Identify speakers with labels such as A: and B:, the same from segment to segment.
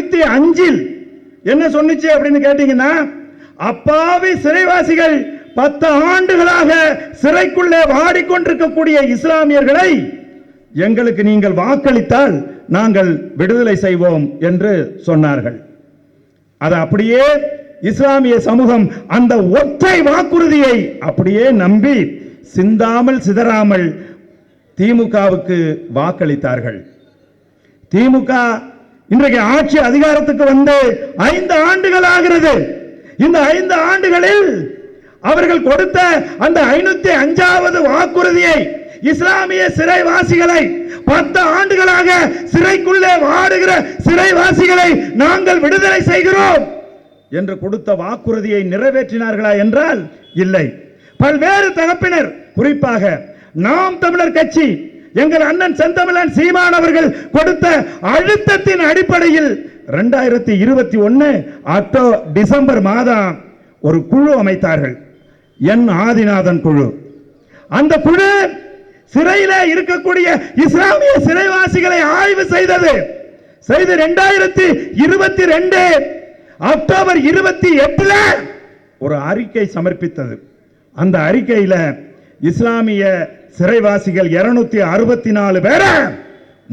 A: 2005 என்ன சொன்னிச்சு அப்படின்னு கேட்டீங்கன்னா, அப்பாவி சிறைவாசிகள் 10 ஆண்டுகளாக சிறைக்குள்ளே வாடிக்கொண்டிருக்கக்கூடிய இஸ்லாமியர்களை எங்களுக்கு நீங்கள் வாக்களித்தால் நாங்கள் விடுதலை செய்வோம் என்று சொன்னார்கள். அது அப்படியே இஸ்லாமிய சமூகம் அந்த ஒற்றை வாக்குறுதியை அப்படியே நம்பி சிந்தாமல் சிதறாமல் திமுகவுக்கு வாக்களித்தார்கள். திமுக இன்றைக்கு ஆட்சி அதிகாரத்துக்கு வந்து 5 ஆண்டுகள் ஆகிறது. இந்த 5 ஆண்டுகளில் அவர்கள் கொடுத்த அந்த 505வது வாக்குறுதியை, இஸ்லாமிய சிறைவாசிகளை 10 ஆண்டுகளாக சிறைக்குள்ளே வாடுகிற சிறைவாசிகளை நாங்கள் விடுதலை செய்கிறோம் என்று கொடுத்த வாக்குறுதியை நிறைவேற்றினார்களா என்றால் இல்லை. பல்வேறு தரப்பினர், குறிப்பாக நாம் தமிழர் கட்சி, எங்கள் அண்ணன் செந்தமிழன் சீமான் அவர்கள் கொடுத்த அழுத்தத்தின் அடிப்படையில் 2021 டிசம்பர் மாதம் ஒரு குழு அமைத்தார்கள், என் ஆதிநாதன் குழு. அந்த குழு சிறையில் இருக்கக்கூடிய இஸ்லாமிய சிறைவாசிகளை ஆய்வு செய்து 2022 அக்டோபர் 28 ஒரு அறிக்கை சமர்ப்பித்தது. அந்த அறிக்கையில் இஸ்லாமிய சிறைவாசிகள் 264 பேரை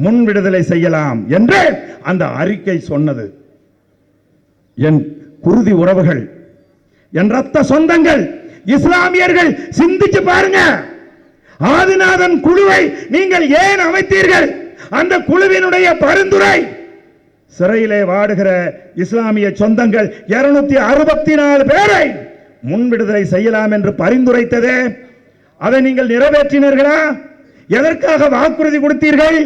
A: முன் விடுதலை செய்யலாம் என்று அந்த அறிக்கை சொன்னது. என் குருதி உறவுகள், என் ரத்த சொந்தங்கள், இஸ்லாமியர்கள், சிந்திச்சு பாருங்க. ஆதிநாதன் குழுவை நீங்கள் ஏன் அமைத்தீர்கள்? அந்த குழுவினுடைய பரிந்துரை சிறையிலே வாடுகிற இஸ்லாமிய சொந்தங்கள் 264 பேரை முன் விடுதலை செய்யலாம் என்று பரிந்துரைத்ததே, அதை நீங்கள் நிறைவேற்றினீர்களா? எதற்காக வாக்குறுதி கொடுத்தீர்கள்?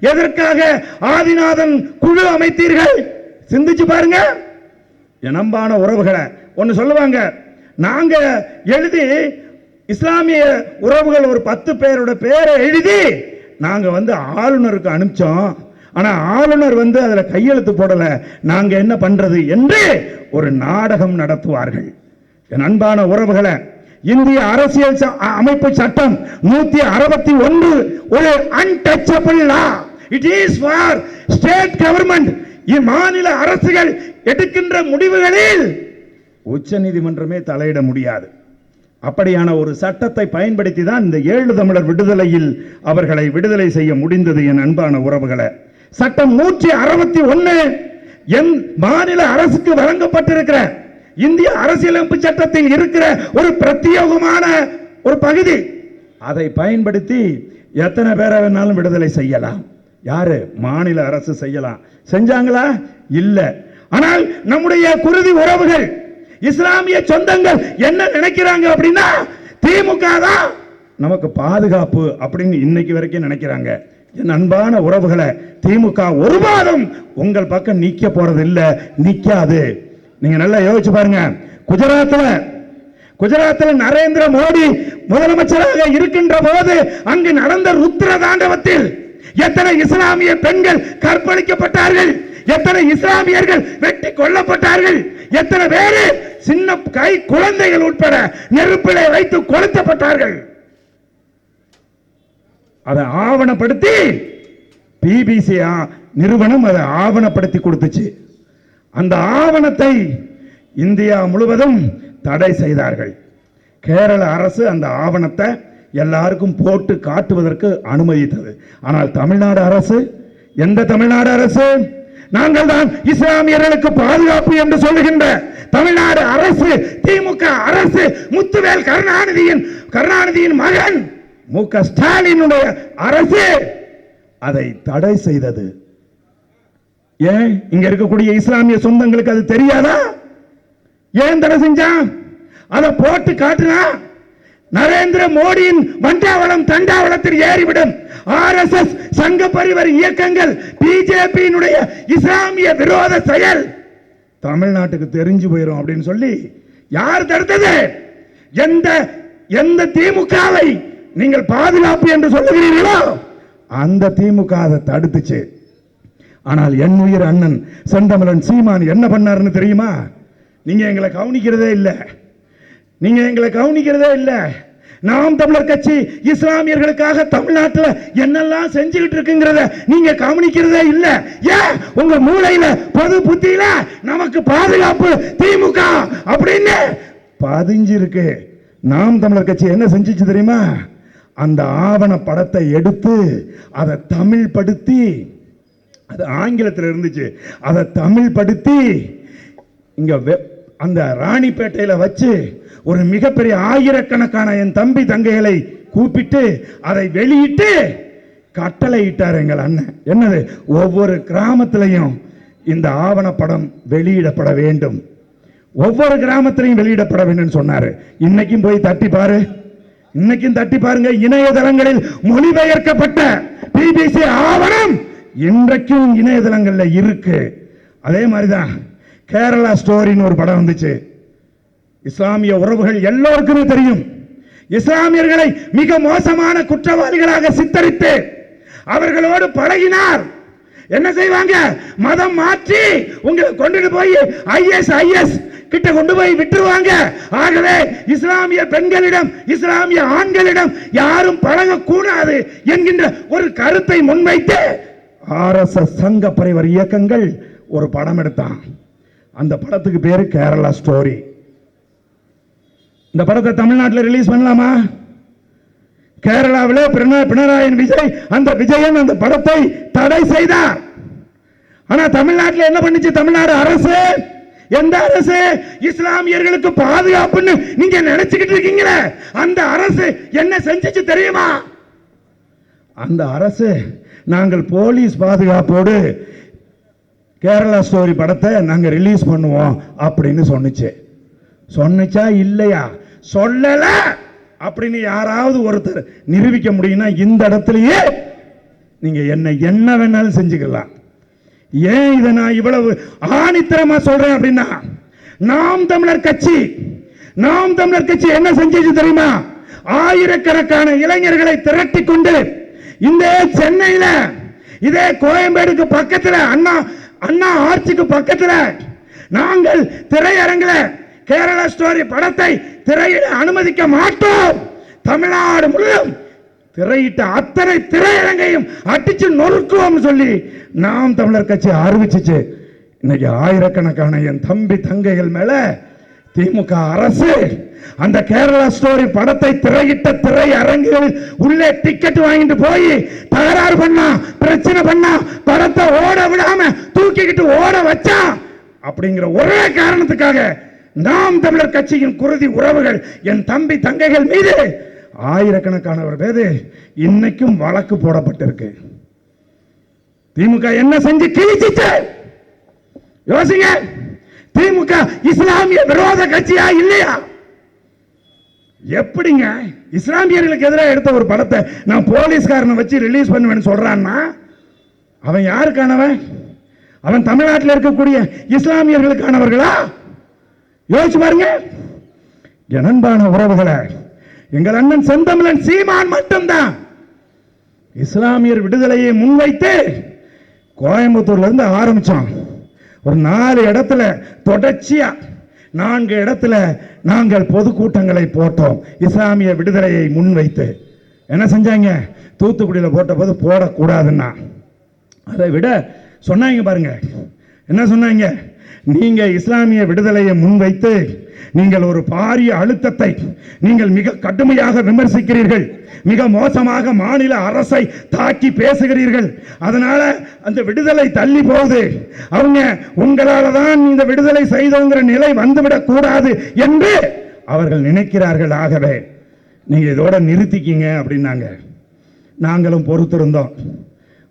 A: எதற்காக ஆதிநாதன் குழு அமைத்தீர்கள்? சிந்திச்சு பாருங்க. என் அன்பான உறவுகளை ஒன்னு சொல்லுவாங்க, நாங்க எழுதி இஸ்லாமிய உறவுகள் ஒரு 10 பேரோட பேரை எழுதி நாங்க ஆளுநருக்கு அனுப்பிச்சோம். ஆனா ஆளுநர் அதுல கையெழுத்து போடல, நாங்க என்ன பண்றது என்று ஒரு நாடகம் நடத்துவார்கள். என் அன்பான உறவுகளை, இந்திய அரசியல் அமைப்பு சட்டம் 161 ஒரு untouchable law. It is for state government. மாநில அரசுகள் எடுக்கின்ற முடிவுகளில் உச்ச நீதிமன்றமே தலையிட முடியாது. அப்படியான ஒரு சட்டத்தை பயன்படுத்தி தான் இந்த 7 தமிழர் விடுதலையில் அவர்களை விடுதலை செய்ய முடிந்தது. என் அன்பான உறவுகளை, சட்டம் 161 என் மாநில அரசுக்கு வழங்கப்பட்டிருக்கிற இந்திய அரசியலமைப்பு சட்டத்தில் இருக்கிற ஒரு பிரத்யேகமான ஒரு பகுதி. அதை பயன்படுத்தி எத்தனை பேரை வேணாலும் விடுதலை செய்யலாம். யாரு? மாநில அரசு செய்யலாம். செஞ்சாங்களா? இல்ல. ஆனால் நம்முடைய குருதி உறவுகள், இஸ்லாமிய சொந்தங்கள் என்ன நினைக்கிறாங்க அப்படின்னா, திமுக தான் நமக்கு பாதுகாப்பு அப்படின்னு இன்னைக்கு வரைக்கும் நினைக்கிறாங்க. என் அன்பான உறவுகளை, திமுக ஒருபாலும் உங்கள் பக்கம் நிக்க போறது இல்ல, நிக்காது. நீங்க நல்லா யோசிச்சு பாருங்க. குஜராத்தில் நரேந்திர மோடி முதலமைச்சராக இருக்கின்ற போது அங்கு நடந்த ருத்ர தாண்டவத்தில் எத்தனை இஸ்லாமிய பெண்கள் கற்பழிக்கப்பட்டார்கள், எத்தனை இஸ்லாமியர்கள் வெட்டி கொல்லப்பட்டார்கள், எத்தனை பேரு சின்ன கை குழந்தைகள் உட்பட நெருப்பிலே வைத்து கொளுத்தப்பட்டார்கள். அதை ஆவணப்படுத்தி பிபிசி நிறுவனம் அதை ஆவணப்படுத்தி கொடுத்துச்சு. அந்த ஆவணத்தை இந்தியா முழுவதும் தடை செய்தார்கள். கேரள அரசு அந்த ஆவணத்தை எல்லாருக்கும் போட்டு காட்டுவதற்கு அனுமதித்தது. ஆனால் தமிழ்நாடு அரசு, எந்த தமிழ்நாடு அரசு? நாங்கள் தான் இஸ்லாமியர்களுக்கு பாதுகாப்பு என்று சொல்லுகின்ற தமிழ்நாடு அரசு, திமுக அரசு, முத்துவேல் கருணாநிதியின் மகன் மு.க. ஸ்டாலினுடைய அரசு அதை தடை செய்தது. ஏன் இங்க இருக்கக்கூடிய இஸ்லாமிய சொந்தங்களுக்கு அது தெரியாதா? ஏன் தடை செஞ்சான்? அதை போட்டு காட்டினா நரேந்திர மோடியின் வண்டாவளம் தண்டாவளத்தில் ஏறிவிடும். ஆர்எஸ்எஸ் சங்க பரிவார இயக்கங்கள், பிஜேபியினுடைய இஸ்லாமிய விரோத செயல் தமிழ்நாட்டுக்கு தெரிஞ்சு போயிடும் அப்படின்னு சொல்லி யார் தடுத்தது? எந்த திமுகவை நீங்கள் பாதுகாப்பு என்று சொல்லுகிறீர்களோ அந்த திமுக அதை தடுத்துச்சு. ஆனால் என் உயிர் அண்ணன் செந்தமிழன் சீமான் என்ன பண்ணாருன்னு தெரியுமா? நீங்க எங்களை கவனிக்கிறதே இல்லை. நாம் தமிழர் கட்சி இஸ்லாமியர்களுக்காக தமிழ்நாட்டில் என்னெல்லாம் செஞ்சுக்கிட்டு இருக்குங்கிறத நீங்க கவனிக்கிறதே இல்ல. ஏன் உங்க மூளையில பொது புத்தியில நமக்கு பாதுகாப்பு திமுக அப்படின்னு பதிஞ்சிருக்கு. நாம் தமிழர் கட்சி என்ன செஞ்சிச்சு தெரியுமா? அந்த ஆவண படத்தை எடுத்து அதை தமிழ் படுத்தி, அது ஆங்கிலத்தில் இருந்துச்சு, அதை தமிழ் படுத்தி இங்க அந்த ராணிப்பேட்டையில வச்சு ஒரு மிகப்பெரிய ஆயிரக்கணக்கான என் தம்பி தங்கைகளை கூப்பிட்டு அதை வெளியிட்டு கட்டளை இட்டார் எங்கள் அண்ணன். என்னது? ஒவ்வொரு கிராமத்திலையும் இந்த ஆவணப்படம் வெளியிடப்பட வேண்டும், ஒவ்வொரு கிராமத்திலையும் வெளியிடப்பட வேண்டும் சொன்னாரு. இன்னைக்கும் போய் தட்டி பாரு, இன்னைக்கும் தட்டி பாருங்க, இணையதளங்களில் மொழிபெயர்க்கப்பட்ட பிபிசி ஆவணம் இன்றைக்கும் இணையதளங்கள்ல இருக்கு. அதே மாதிரிதான் கேரளா ஸ்டோரின்னு ஒரு படம் வந்துச்சு. இஸ்லாமிய உறவுகள் எல்லோருக்குமே தெரியும். இஸ்லாமியர்களை மிக மோசமான குற்றவாளிகளாக சித்தரித்து அவர்களோடு பழகினார். என்ன செய்வாங்க? மதம் மாற்றி உங்களை கொண்டுட்டு போய் ஐஎஸ் கிட்ட கொண்டு போய் விட்டுருவாங்க. ஆகவே இஸ்லாமிய பெண்களிடம், இஸ்லாமிய ஆண்களிடம் யாரும் பழகக்கூடாது என்கின்ற ஒரு கருத்தை முன்வைத்து ஆர்எஸ்எஸ் சங்க பரிவர் இயக்கங்கள் ஒரு படம் எடுத்தான். அந்த படத்துக்கு பேரு கேரளா ஸ்டோரி. இந்த படத்தை தமிழ்நாட்டில் ரிலீஸ் பண்ணலாமா? கேரளாவில் பினராயி விஜயன் அந்த படத்தை தடை செய்தார். ஆனா தமிழ்நாட்டில் என்ன பண்ணிச்சு தமிழ்நாடு அரசு? எந்த அரசு? இஸ்லாமியர்களுக்கு பாதுகாப்புன்னு நீங்க நினைச்சுக்கிட்டு இருக்கீங்களே, அந்த அரசு என்ன செஞ்சிச்சு தெரியுமா? அந்த அரசு நாங்கள் போலீஸ் பாதுகாப்போடு கேரளா ஸ்டோரி படத்தை நாங்க ரிலீஸ் பண்ணுவோம் அப்படின்னு சொன்னுச்சா இல்லையா? சொல்லல அப்படின்னு யாராவது ஒருத்தர் நிரூபிக்க முடியும்னா இந்த இடத்துலயே நீங்க என்ன வேணாலும் செஞ்சுக்கலாம். ஏன் இதை நான் இவ்வளவு ஆணித்தரமா சொல்றேன் அப்படின்னா, நாம் தமிழர் கட்சி என்ன செஞ்சது தெரியுமா? ஆயிரக்கணக்கான இளைஞர்களை திரட்டி கொண்டு இந்த சென்னையில, இதே கோயம்பேடுக்கு பக்கத்துல, அண்ணா ஆர்ச்சிக்கு பக்கத்துல நாங்கள் திரையரங்கில கேரளா ஸ்டோரி படத்தை திரையிட அனுமதிக்க மாட்டோம். தமிழ்நாடு முழுவதும் திரையிட்ட அத்தனை திரையரங்கையும் அடிச்சு நொறுக்குவோம் சொல்லி நாம் தமிழர் கட்சி அறிவிச்சிச்சு. இன்னைக்கு ஆயிரக்கணக்கான என் தம்பி தங்கைகள் மேல திமுக அரசு அந்த கேரளா ஸ்டோரி படத்தை திரையிட்ட திரையரங்குகளில் உள்ளே டிக்கெட் வாங்கிட்டு போய் தகராறு பண்ணா, பிரச்சனை பண்ணா, படத்தை ஓட விடாம தூக்கிக்கிட்டு ஓட வச்சா அப்படிங்கிற ஒரே காரணத்துக்காக நாம் தமிழர் கட்சியின் குருதி உறவுகள் என் தம்பி தங்கைகள் மீது ஆயிரக்கணக்கானவர் மீது இன்னைக்கும் வழக்கு போடப்பட்டிருக்கு. திமுக என்ன செஞ்சு கிழிச்சிச்சு யோசிங்க. திமுக இஸ்லாமிய விரோத கட்சியா இல்லையா? எப்படிங்க இஸ்லாமியர்களுக்கு எதிராக எடுத்த ஒரு படத்தை நான் போலீஸ்காரனை வச்சு ரிலீஸ் பண்ணுவேன்னு சொல்றான்னா அவன் யாருக்கானவன்? அவன் தமிழ்நாட்டில் இருக்கக்கூடிய இஸ்லாமியர்களுக்கானவர்களா? யோசிச்சு பாருங்க. அன்பான உறவுகளை, எங்கள் அண்ணன் செந்தமிழன் சீமான் மட்டும்தான் இஸ்லாமியர் விடுதலையை முன்வைத்து கோயம்புத்தூர்ல இருந்து ஆரம்பிச்சோம். ஒரு 4 இடத்துல தொடர்ச்சியா 4 இடத்துல நாங்கள் பொதுக்கூட்டங்களை போட்டோம். இஸ்லாமிய விடுதலையை முன்வைத்து என்ன செஞ்சாங்க? தூத்துக்குடியில் போட்ட போது போடக்கூடாதுன்னா அதை விட சொன்னாங்க பாருங்க. என்ன சொன்னாங்க? நீங்க இஸ்லாமிய விடுதலையை முன்வைத்து நீங்கள் ஒரு பாரிய அழுத்தத்தை நீங்கள் மிக கடுமையாக விமர்சிக்கிறீர்கள், மிக மோசமாக மாநில அரசை தாக்கி பேசுகிறீர்கள், அதனால அந்த விடுதலை தள்ளி போகுது, அவங்க உங்களால தான் இந்த விடுதலை செய்தோங்கிற நிலை வந்துவிடக் கூடாது என்று அவர்கள் நினைக்கிறார்கள். ஆகவே நீங்க இதோட நிறுத்திக்கிங்க அப்படின்னாங்க. நாங்களும் பொறுத்திருந்தோம்.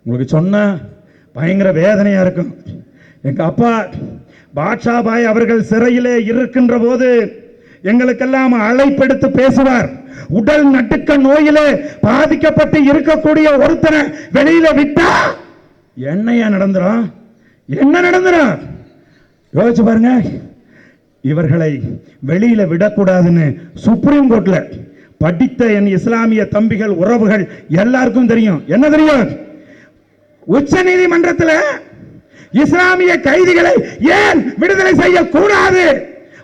A: உங்களுக்கு சொன்னா பயங்கர வேதனையா இருக்கும். எங்க அப்பா பாட்ஷா பாய் அவர்கள் சிறையிலே இருக்கின்ற போது எங்களுக்கெல்லாம் அழைப்பெடுத்து பேசுவார். உடல் நடுக்க நோயிலே பாதிக்கப்பட்டு இருக்கக்கூடிய ஒருத்தனை வெளியில விட்டா என்னையா நடந்துரும்? என்ன நடந்துரும்? யோசிச்சு பாருங்க. இவர்களை வெளியில விடக்கூடாதுன்னு சுப்ரீம் கோர்ட்ல படித்த என் இஸ்லாமிய தம்பிகள் உறவுகள் எல்லாருக்கும் தெரியும். என்ன தெரியும்? உச்ச நீதிமன்றத்தில் இஸ்லாமிய கைதிகளை ஏன் விடுதலை செய்யக்கூடாது,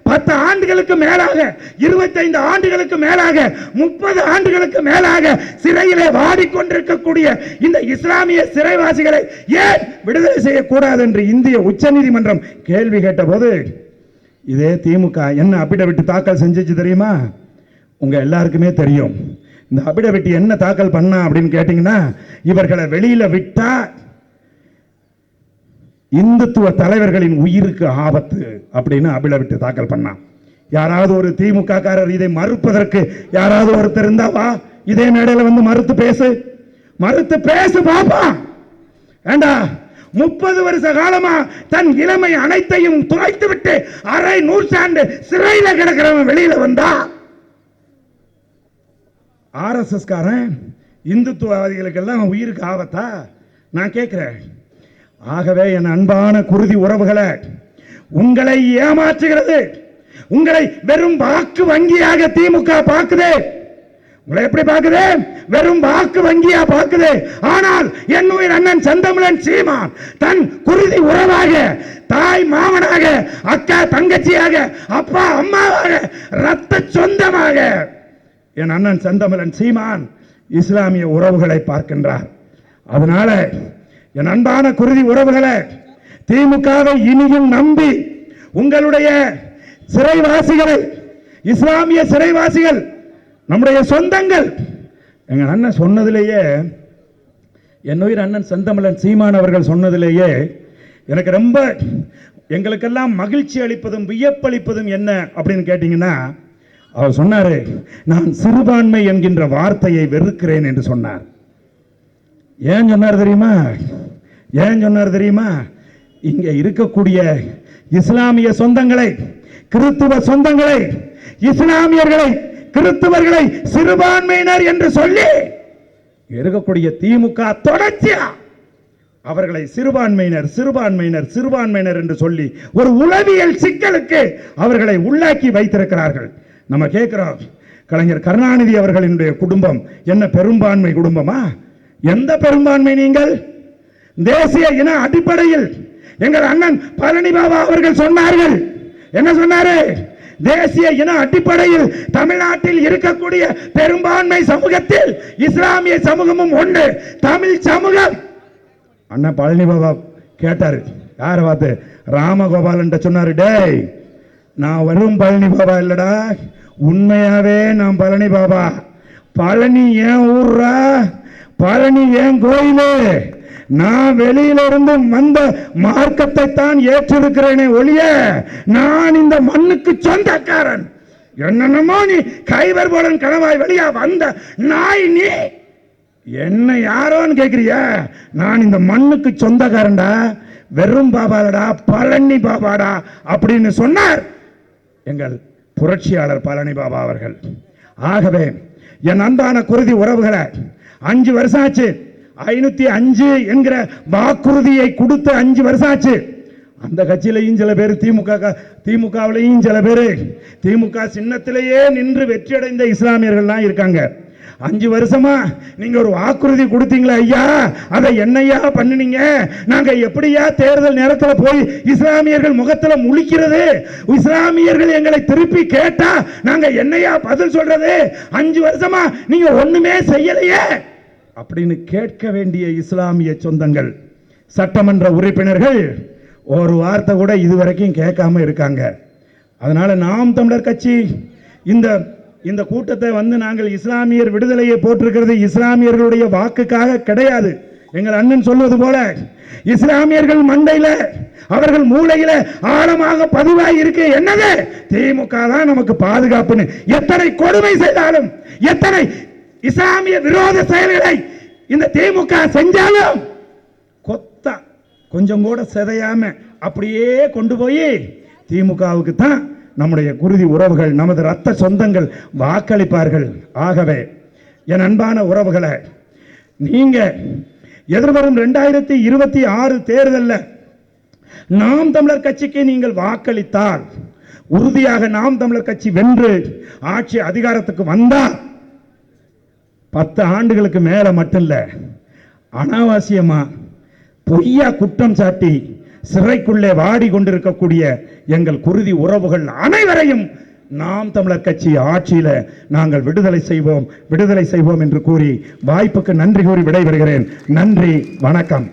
A: 10 ஆண்டுகளுக்கு மேலாக, 25 ஆண்டுகளுக்கு மேலாக, 30 ஆண்டுகளுக்கு மேலாக சிறையிலே வாடிக்கொண்டிருக்கக்கூடிய இந்த இஸ்லாமிய சிறைவாசிகளை ஏன் விடுதலை செய்யக்கூடாது என்று இந்திய உச்சநீதிமன்றம் கேள்வி கேட்டபோது இதே திமுக என்ன அபிடவிட் தாக்கல் செஞ்சிச்சு தெரியுமா? உங்க எல்லாருக்குமே தெரியும். இந்த அபிடவிட் என்ன தாக்கல் பண்ணா அப்படின்னு கேட்டீங்கன்னா, இவர்களை வெளியில விட்டா இந்துத்துவ தலைவர்களின் உயிருக்கு ஆபத்து அப்படின்னு அபிடவிட் தாக்கல் பண்ணான். யாராவது ஒரு திமுக காரர் இதை மறுப்பதற்கு யாராவது ஒருத்தர் இருந்தா வா, இதே மேடையில் வந்து மறுத்து பேசு பாப்பா. ஏண்டா 30 வருஷ காலமா தன் இளமை அனைத்தையும் துளைத்து விட்டு அரை நூற்றாண்டு சிறையில கிடக்கிறவன் வெளியில வந்தா ஆர்எஸ்எஸ் காரன் இந்துத்துவவாதிகளுக்கு எல்லாம் உயிருக்கு ஆபத்தா? நான் கேட்கிறேன். ஆகவே என் அன்பான குருதி உறவுகளை, உங்களை ஏமாற்றுகிறது, உங்களை வெறும் வாக்கு வங்கியாக திமுக பார்க்குது. உங்களை எப்படி பார்க்குது? வெறும் வாக்கு வங்கியா பார்க்குது. ஆனால் என் உயிர் அண்ணன் செந்தமிழன் சீமான் தன் குருதி உறவாக, தாய் மாமனாக, அக்கா தங்கச்சியாக, அப்பா அம்மாவாக, ரத்த சொந்தமாக என் அண்ணன் செந்தமிழன் சீமான் இஸ்லாமிய உறவுகளை பார்க்கின்றார். அதனால என் அன்பான குருதி உறவுகளை, திமுகவை இனியும் நம்பி உங்களுடைய சிறைவாசிகளை, இஸ்லாமிய சிறைவாசிகள் நம்முடைய சொந்தங்கள், எங்க அண்ணன் சொன்னதிலேயே, என் உயிர் அண்ணன் செந்தமிழன் சீமான் அவர்கள் சொன்னதிலேயே எனக்கு ரொம்ப, எங்களுக்கெல்லாம் மகிழ்ச்சி அளிப்பதும் வியப்பளிப்பதும் என்ன அப்படின்னு கேட்டீங்கன்னா, அவர் சொன்னாரு, நான் சிறுபான்மை என்கின்ற வார்த்தையை வெறுக்கிறேன் என்று சொன்னார். ஏன் சொன்னார் தெரியுமா? இங்க இருக்கக்கூடிய இஸ்லாமிய சொந்தங்களை, கிறிஸ்துவ சொந்தங்களை, இஸ்லாமியர்களை, கிறிஸ்துவர்களை சிறுபான்மையினர் என்று சொல்லி இருக்கக்கூடிய திமுக தொடர்ச்சியா அவர்களை சிறுபான்மையினர் என்று சொல்லி ஒரு உளவியல் சிக்கலுக்கு அவர்களை உள்ளாக்கி வைத்திருக்கிறார்கள். நம்ம கேட்கிறோம், கலைஞர் கருணாநிதி அவர்களினுடைய குடும்பம் என்ன பெரும்பான்மை குடும்பமா? எந்த பெரும்பான்மை? நீங்கள் தேசிய இன அடிப்படையில் எங்கள் அண்ணன் பழனி பாபா அவர்கள் சொன்னார்கள். என்ன சொன்னாரு? தேசிய இன அடிப்படையில் தமிழ்நாட்டில் இருக்கக்கூடிய பெரும்பான்மை சமூகத்தில் இஸ்லாமிய சமூகமும் ஒன்று, தமிழ் சமூகம். அண்ணன் பழனி பாபா கேட்டாரு, யார பார்த்து? ராமகோபாலன் சொன்னாரு, டேய் நான் வெறும் பழனி பாபா இல்லடா, உண்மையாவே நான் பழனி பாபா. பழனி ஏன் ஊர்ரா, பழனி ஏன் கோயிலு, நான் வெளியில இருந்து வந்த மார்க்கத்தை தான் ஏற்றிருக்கிறேனே ஒழிய நான் இந்த மண்ணுக்கு சொந்தக்காரன். என்னென்னமோ நீ கைவர் போலன் கணவாய் வெளியா வந்த நாய், நீ என்ன யாரோன்னு கேட்கிறிய? நான் இந்த மண்ணுக்கு சொந்தக்காரன்டா, வெறும் பாபாடா, பழனி பாபாடா அப்படின்னு சொன்னார் எங்கள் புரட்சியாளர் பழனி பாபா அவர்கள். ஆகவே என் அன்பான குருதி உறவுகளை, 5 வருஷம் ஆச்சு, 505 என்கிற வாக்குறுதியை கொடுத்து 5 வருஷம் ஆச்சு. அந்த கட்சியிலையும் சில பேர், திமுகவிலையும் சில பேர், திமுக சின்னத்திலேயே நின்று வெற்றி அடைந்த இஸ்லாமியர்கள்லாம் இருக்காங்க. 5 வருஷமா நீங்க ஒரு வாக்குறுதி கொடுத்தீங்களா ஐயா, அதை என்னையா பண்ணினீங்க? நாங்க எப்படியா தேர்தல் நேரத்தில் போய் இஸ்லாமியர்கள் முகத்துல முழிக்கிறது? இஸ்லாமியர்கள் எங்களை திருப்பி கேட்டா நாங்க என்னையா பதில் சொல்றது? 5 வருஷமா நீங்க ஒண்ணுமே செய்யலையே அப்படின்னு கேட்க வேண்டிய இஸ்லாமிய சொந்தங்கள், சட்டமன்ற உறுப்பினர்கள் ஒரு வார்த்தை கூட இதுவரைக்கும் கேட்காம இருக்காங்க. அதனால நாம் தமிழர் கட்சி இந்த கூட்டத்தை நாங்கள் இஸ்லாமியர் விடுதலையை போட்டிருக்கிறது இஸ்லாமியர்களுடைய வாக்குக்காக கிடையாது. எங்கள் அண்ணன் சொல்வது போல இஸ்லாமியர்கள் மண்டையில, அவர்கள் மூளையில ஆழமாக பதிவாய் இருக்கு. என்னது? திமுக தான் நமக்கு பாதுகாப்புன்னு. எத்தனை கொடுமை செய்தாலும், எத்தனை இஸ்லாமிய விரோத செயல்களை இந்த திமுக செஞ்சாலும் கொத்தா கொஞ்சம் கூட சிதையாம அப்படியே கொண்டு போய் திமுகவுக்கு தான் நம்முடைய குருதி உறவுகள், நமது ரத்த சொந்தங்கள் வாக்களிப்பார்கள். ஆகவே என் அன்பான உறவுகளை, நீங்க எதிர்வரும் 2026 தேர்தலில் நாம் தமிழர் கட்சிக்கு நீங்கள் வாக்களித்தால், உறுதியாக நாம் தமிழர் கட்சி வென்று ஆட்சி அதிகாரத்துக்கு வந்தால் 10 ஆண்டுகளுக்கு மேல மட்டும் இல்ல, அனாவசியமா பொய்யா குற்றம் சாட்டி சிறைக்குள்ளே வாடி கொண்டிருக்கக்கூடிய எங்கள் குருதி உறவுகள் அனைவரையும் நாம் தமிழர் கட்சி ஆட்சியில நாங்கள் விடுதலை செய்வோம் என்று கூறி வாய்ப்புக்கு நன்றி கூறி விடைபெறுகிறேன். நன்றி, வணக்கம்.